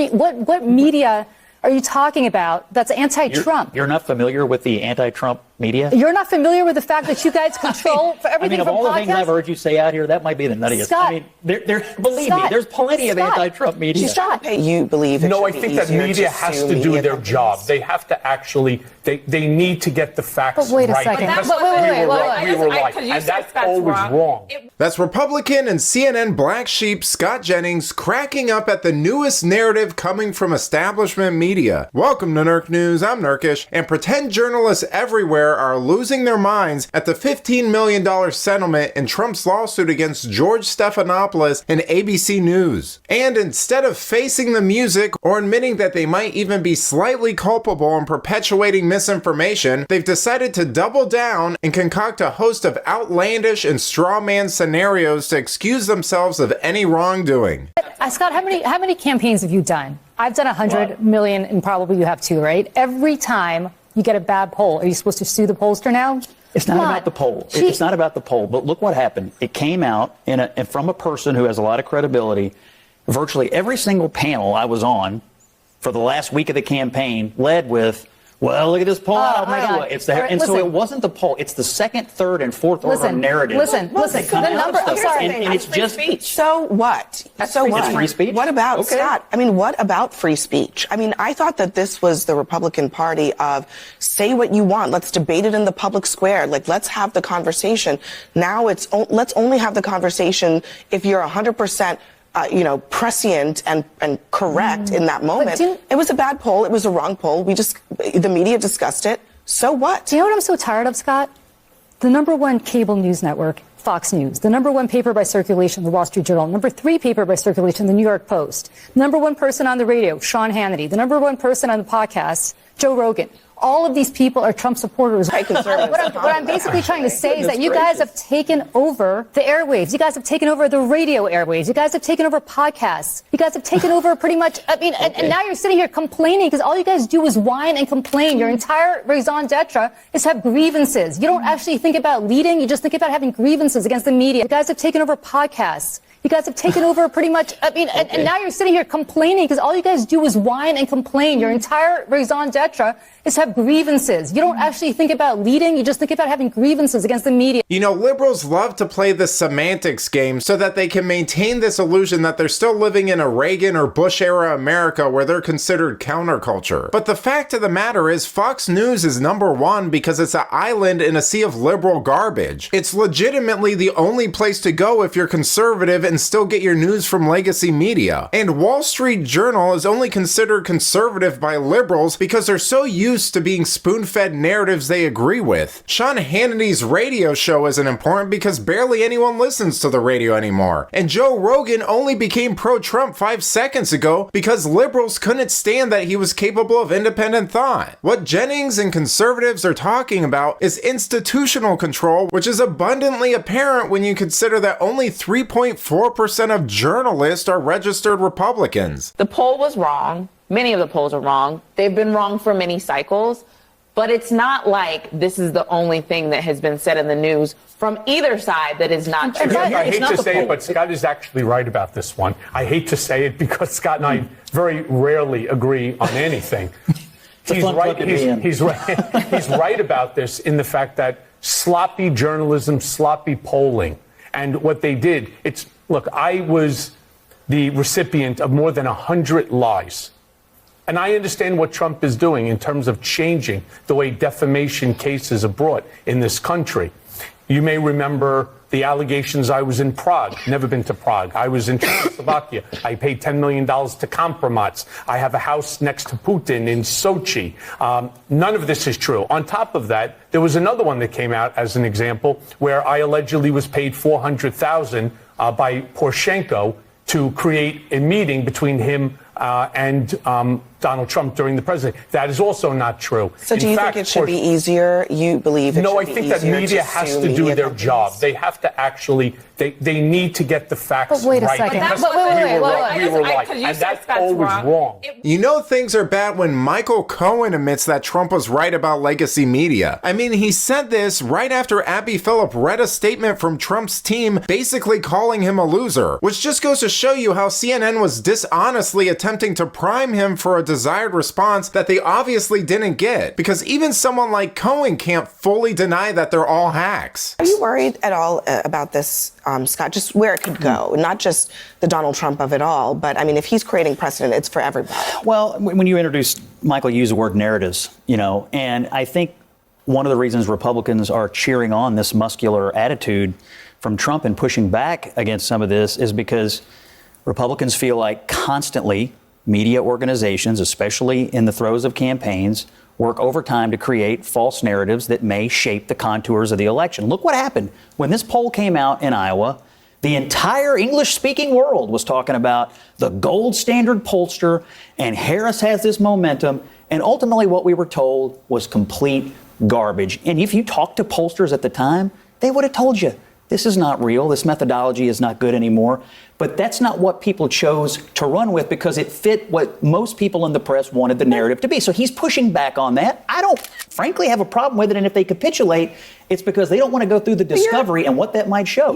What media are you talking about that's anti-Trump? You're not familiar with the anti-Trump media? You're not familiar with the fact that you guys control for everything of all the things I've heard you say out here, that might be the nuttiest. Scott, believe me, there's plenty of anti-Trump media. Scott, you believe it No, I think that media has to do their job. They have to actually, they need to get the facts right. But wait a second. We were right. And that's always wrong. That's Republican and CNN black sheep Scott Jennings cracking up at the newest narrative coming from establishment media. Welcome to Nurk News, I'm Nurkish, and pretend journalists everywhere are losing their minds at the $15 million settlement in Trump's lawsuit against George Stephanopoulos and ABC News. And instead of facing the music or admitting that they might even be slightly culpable in perpetuating misinformation, they've decided to double down and concoct a host of outlandish and straw man scenarios to excuse themselves of any wrongdoing. Scott, how many campaigns have you done? I've done 100 million, and probably you have too, right? Every time you get a bad poll, are you supposed to sue the pollster now? It's not about the poll. It's not about the poll. But look what happened. It came out from a person who has a lot of credibility. Virtually every single panel I was on for the last week of the campaign led with, well, look at this poll. So it wasn't the poll. It's the second, third, and fourth order narrative. Listen. The number. I'm sorry. And it's just speech. So what? So what? It's free speech. What about Scott? I mean, what about free speech? I mean, I thought that this was the Republican Party of say what you want. Let's debate it in the public square. Like, let's have the conversation. Now it's let's only have the conversation if you're 100%. Prescient and correct in that moment. It was a bad poll. It was a wrong poll. The media discussed it. So what? Do you know what I'm so tired of, Scott? The number one cable news network, Fox News. The number one paper by circulation, the Wall Street Journal. Number three paper by circulation, the New York Post. Number one person on the radio, Sean Hannity. The number one person on the podcast, Joe Rogan. All of these people are Trump supporters. What I'm basically trying to say is that you guys have taken over the airwaves. You guys have taken over the radio airwaves. You guys have taken over podcasts. You guys have taken over pretty much, and now you're sitting here complaining because all you guys do is whine and complain. Your entire raison d'etre is to have grievances. You don't actually think about leading. You just think about having grievances against the media. You guys have taken over podcasts. You guys have taken over pretty much, and now you're sitting here complaining because all you guys do is whine and complain. Your entire raison d'etre is to have grievances. You don't actually think about leading. You just think about having grievances against the media. You know, liberals love to play the semantics game so that they can maintain this illusion that they're still living in a Reagan or Bush era America where they're considered counterculture. But the fact of the matter is Fox News is number one because it's an island in a sea of liberal garbage. It's legitimately the only place to go if you're conservative and still get your news from legacy media. And Wall Street Journal is only considered conservative by liberals because they're so used to being spoon-fed narratives they agree with. Sean Hannity's radio show isn't important because barely anyone listens to the radio anymore. And Joe Rogan only became pro-Trump 5 seconds ago because liberals couldn't stand that he was capable of independent thought. What Jennings and conservatives are talking about is institutional control, which is abundantly apparent when you consider that only 3.4% of journalists are registered Republicans. The poll was wrong. Many of the polls are wrong. They've been wrong for many cycles. But it's not like this is the only thing that has been said in the news from either side that is not true. I hate to say it, but Scott is actually right about this one. I hate to say it because Scott and I very rarely agree on anything. He's right. He's right. He's right about this in the fact that sloppy journalism, sloppy polling, and what they did. Look, I was the recipient of more than 100 lies. And I understand what Trump is doing in terms of changing the way defamation cases are brought in this country. You may remember the allegations I was in Prague. Never been to Prague. I was in Czechoslovakia. I paid $10 million to Kompromat. I have a house next to Putin in Sochi. None of this is true. On top of that, there was another one that came out as an example where I allegedly was paid $400,000 by Poroshenko to create a meeting between him and Donald Trump during the presidency. That is also not true. So do you think it should be easier? You believe it No, I should be think that easier media to has sue to do media their companies? job. They have to actually, they need to get the facts But wait a right. second. Because But wait. we were right. Because you And said that's Scott's always wrong. You know things are bad when Michael Cohen admits that Trump was right about legacy media. I mean, he said this right after Abby Phillip read a statement from Trump's team basically calling him a loser, which just goes to show you how CNN was dishonestly attempting to prime him for a desired response that they obviously didn't get, because even someone like Cohen can't fully deny that they're all hacks. Are you worried at all about this, Scott, just where it could go? Not just the Donald Trump of it all, but I mean, if he's creating precedent, it's for everybody. Well, when you introduced, Michael, you used the word narratives, and I think one of the reasons Republicans are cheering on this muscular attitude from Trump and pushing back against some of this is because Republicans feel like constantly media organizations, especially in the throes of campaigns, work overtime to create false narratives that may shape the contours of the election. Look what happened when this poll came out in Iowa. The entire English-speaking world was talking about the gold standard pollster, and Harris has this momentum. And ultimately what we were told was complete garbage. And if you talked to pollsters at the time, they would have told you, this is not real. This methodology is not good anymore. But that's not what people chose to run with because it fit what most people in the press wanted the narrative to be. So he's pushing back on that. I don't, frankly, have a problem with it. And if they capitulate, it's because they don't want to go through the discovery and what that might show.